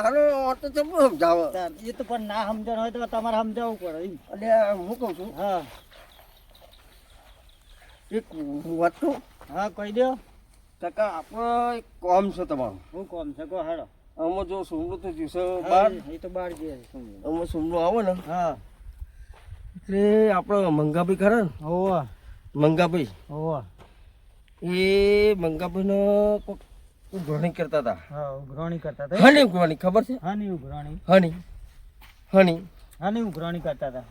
હારો તો ચમ સમજાવો એ તો પણ ના સમજણ હોય તો તમારે સમજાવવું પડે એમ. એટલે હું કહું છું હા એક વાત કહું હા કહી દો. કાકા આપણો એક કામ છે તમારું. હું કોમ છે કો હેડો. આમાં જો સુમડું તો દિવસે બાર એ તો બાર જે છે. આમાં સુમડું આવે ને હા એટલે આપણો મંગાભાઈ ખરા ને હોવા મંગાભાઈ હોવા એ મંગાભાઈને કોઈક ઉઘરાણી કરતા હતા. હા ઉઘરાણી કરતા હતા. હની ઉઘરાણી ખબર છે? હાની ઉઘરાણી હની હની હાની ઉઘરાણી કરતા હતા.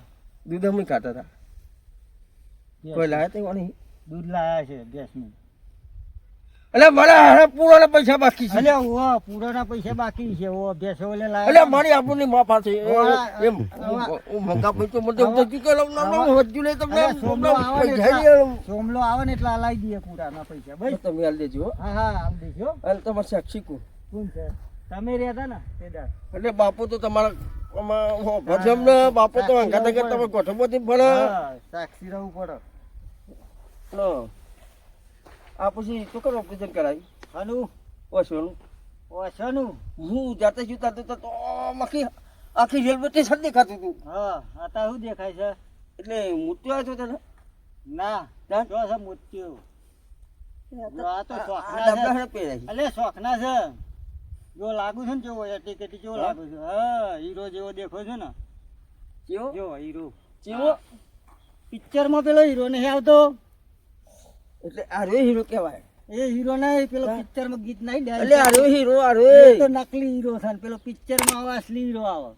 દૂધ અમે કાઢતા હતા. કોઈ લાયા તે કોની? દૂધ લાયા છે ગેસનું. એટલે મારા હારે પૂરાના પૈસા બાકી છે. અલે ઓ પૂરાના પૈસા બાકી છે. ઓ ભેંસો ઓલે એટલે લાયા. મારી આપણને માં પાસે એમ હું મંગાભાઈ તો મને ઉધરતી કે વધ્યું નહીં તમને સોમલો આવે ને એટલે લાવી દઈએ પૂરાના પૈસા ભાઈ. તમે હાલ દેજો હો. હા હા આમ દેજો. અને તમારે સાક્ષી કો કોણ છે? તમે રહેતા ને તેદાર. એટલે બાપુ તો તમારા ભજમ ને બાપુ તો અંગાત અંગાત તમે ગોઠવવાથી ભણે. હા સાક્ષી રહેવું પડે. આ પછી તો કરો ઓપરેશન કરાવી હનું ઓછોનું ઓછાનું. હું જાતે જુતા તો આખી રેલવે સ્ટેશન દેખાતું હતું. હા અત્યારે શું દેખાય છે? એટલે મૂર્તિ આવ્યો તને ના ચાલ. જો છે મોત્યો. આ તો આ શોખના ડબલા છે. હેડે પહેરાય. અલે શોખના છે. જો લાગુ છે ને જેવો ટિકિટ જેવો લાગુ છે. હા હીરો જેવો દેખો છે ને. કેવો જો હીરો. કેવો? પિક્ચરમાં પેલો હીરો નહીં આવતો. એટલે આ રે હીરો કહેવાય. એ હીરો નહીં પેલો પિક્ચરમાં ગીત નહીં dance એટલે આ રે હીરો આ રે એ તો નકલી હીરો છે ને પેલો પિક્ચરમાં આવે અસલી હીરો આવે.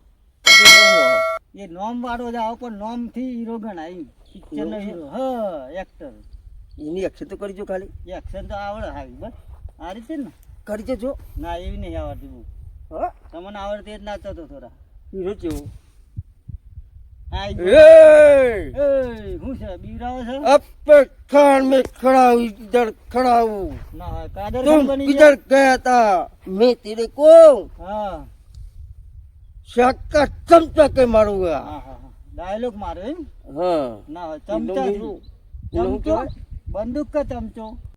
એ નોમ વાળો જ આવે પણ નોમ થી હીરો ગણાય. પિક્ચર નો હીરો. હા એક્ટર. એની અક્ષર તો કરજો ખાલી. એક્શન તો આવડે હારી બસ આ રીતે ને. કરી દેજો. ના એવી નહીં આવડતી બહુ. હા તમને આવડતી જ નાચતો તો થોડા. હીરો કેવો? હા એ શું છે બીવરાવો છે? અબ ખાન में खड़ा हूँ इधर खड़ा हूँ ના હોય કાદર तुम ખાન બની किधर गया था मैं तेरे को હા शाका चमचा के मारूंगा. હા હા ડાયલોગ મારો એમ. हाँ ના હોય ચમચા હીરો. હીરો ચમચો કહેવાય? બંદૂક કે ચમચો?